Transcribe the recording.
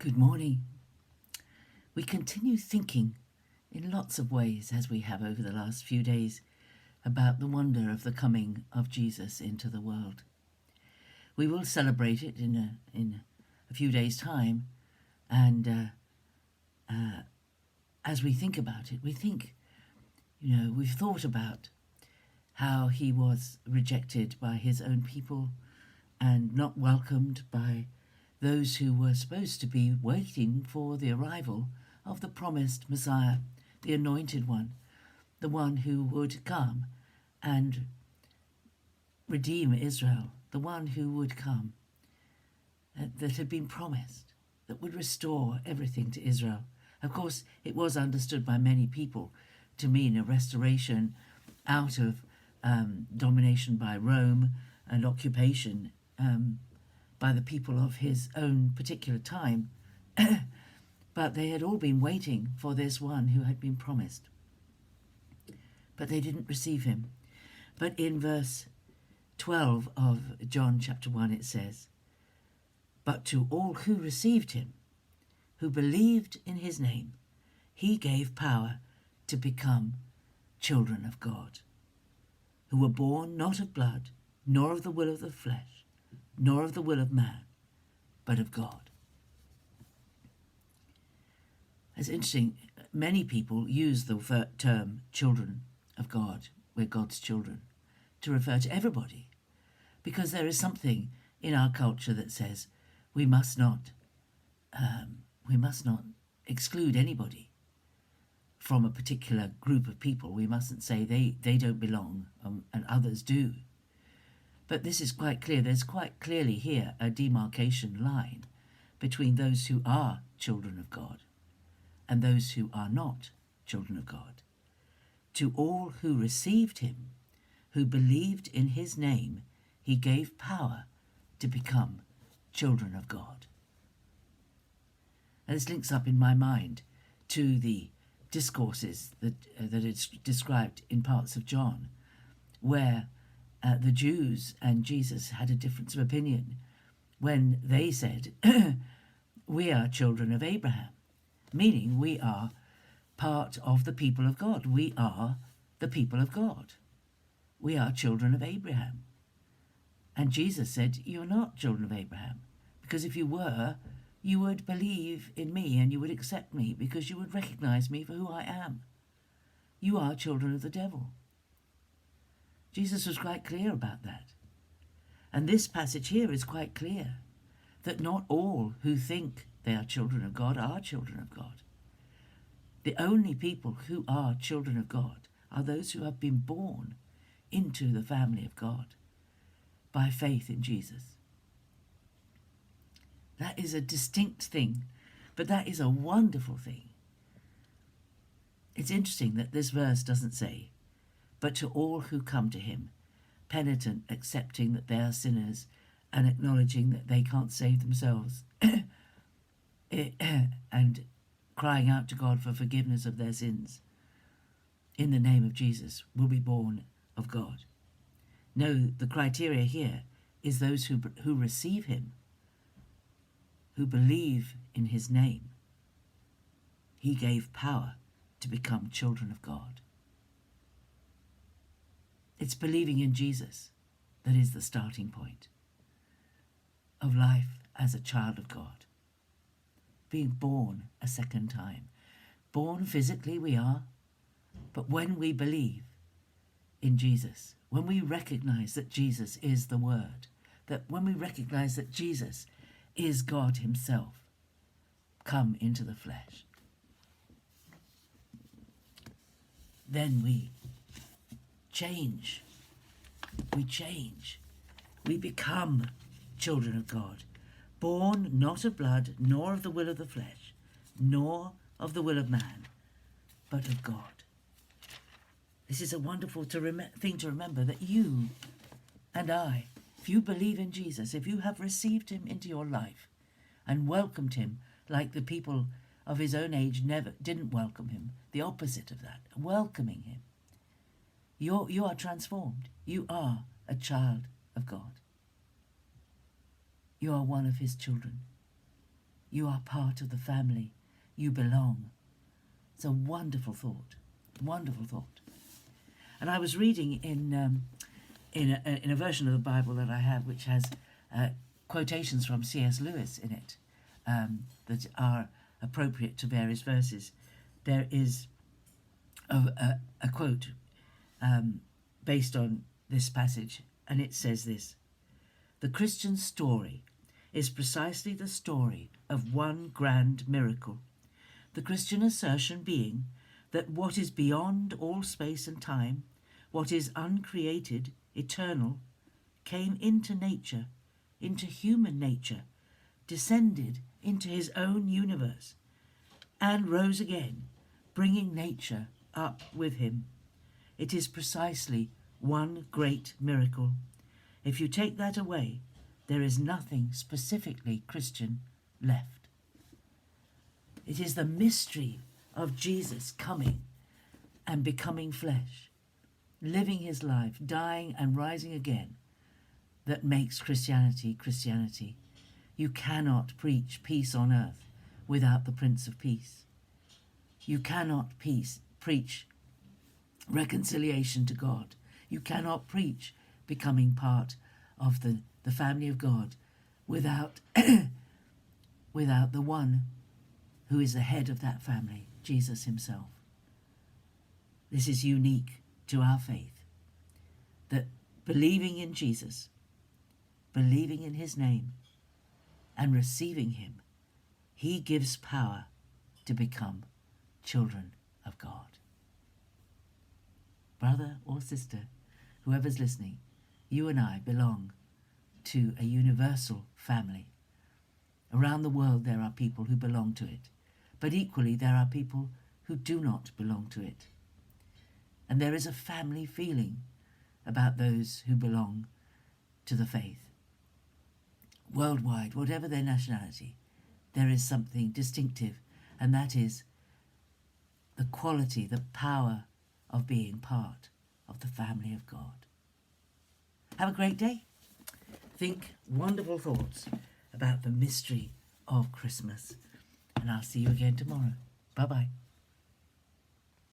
Good morning. We continue thinking in lots of ways, as we have over the last few days, about the wonder of the coming of Jesus into the world. We will celebrate it in a few days' time, and as we think about it, we think, we've thought about how he was rejected by his own people and not welcomed by those who were supposed to be waiting for the arrival of the promised Messiah, the anointed one, the one who would come and redeem Israel, the one who would come that had been promised, that would restore everything to Israel. Of course, it was understood by many people to mean a restoration out of domination by Rome and occupation by the people of his own particular time. But they had all been waiting for this one who had been promised. But they didn't receive him. But in verse 12 of John chapter 1 it says, "But to all who received him, who believed in his name, he gave power to become children of God, who were born not of blood, nor of the will of the flesh, nor of the will of man, but of God." It's interesting, many people use the term children of God, we're God's children, to refer to everybody, because there is something in our culture that says we must not exclude anybody from a particular group of people. We mustn't say they don't belong and others do. But this is quite clear. There's quite clearly here a demarcation line between those who are children of God and those who are not children of God. To all who received him, who believed in his name, he gave power to become children of God. And this links up in my mind to the discourses that it's described in parts of John, where the Jews and Jesus had a difference of opinion when they said, "We are children of Abraham," meaning we are part of the people of God. We are the people of God. We are children of Abraham. And Jesus said, "You're not children of Abraham, because if you were, you would believe in me and you would accept me because you would recognize me for who I am. You are children of the devil." Jesus was quite clear about that. And this passage here is quite clear that not all who think they are children of God are children of God. The only people who are children of God are those who have been born into the family of God by faith in Jesus. That is a distinct thing, but that is a wonderful thing. It's interesting that this verse doesn't say, "But to all who come to him, penitent, accepting that they are sinners and acknowledging that they can't save themselves and crying out to God for forgiveness of their sins in the name of Jesus, will be born of God." No, the criteria here is those who receive him, who believe in his name. He gave power to become children of God. It's believing in Jesus that is the starting point of life as a child of God. Being born a second time. Born physically we are, but when we believe in Jesus, when we recognize that Jesus is the Word, that when we recognize that Jesus is God himself, come into the flesh, then we change. We become children of God, born not of blood, nor of the will of the flesh, nor of the will of man, but of God. This is a wonderful thing to remember, that you and I, if you believe in Jesus, if you have received him into your life and welcomed him like the people of his own age didn't welcome him, the opposite of that, welcoming him, you are transformed. You are a child of God. You are one of his children. You are part of the family. You belong. It's a wonderful thought. Wonderful thought. And I was reading in a version of the Bible that I have, which has quotations from C.S. Lewis in it that are appropriate to various verses. There is a quote based on this passage, and it says this: "The Christian story is precisely the story of one grand miracle, the Christian assertion being that what is beyond all space and time, what is uncreated, eternal, came into nature, into human nature, descended into his own universe, and rose again, bringing nature up with him. It is precisely one great miracle. If you take that away, there is nothing specifically Christian left. It is the mystery of Jesus coming and becoming flesh, living his life, dying and rising again, that makes Christianity Christianity. You cannot preach peace on earth without the Prince of Peace. You cannot preach reconciliation to God. You cannot preach becoming part of the family of God without without the one who is the head of that family, Jesus himself. This is unique to our faith, that believing in Jesus, believing in his name, and receiving him, he gives power to become children of God. Brother or sister, whoever's listening, you and I belong to a universal family. Around the world there are people who belong to it, but equally there are people who do not belong to it. And there is a family feeling about those who belong to the faith. Worldwide, whatever their nationality, there is something distinctive, and that is the quality, the power of being part of the family of God. Have a great day. Think wonderful thoughts about the mystery of Christmas. And I'll see you again tomorrow. Bye-bye.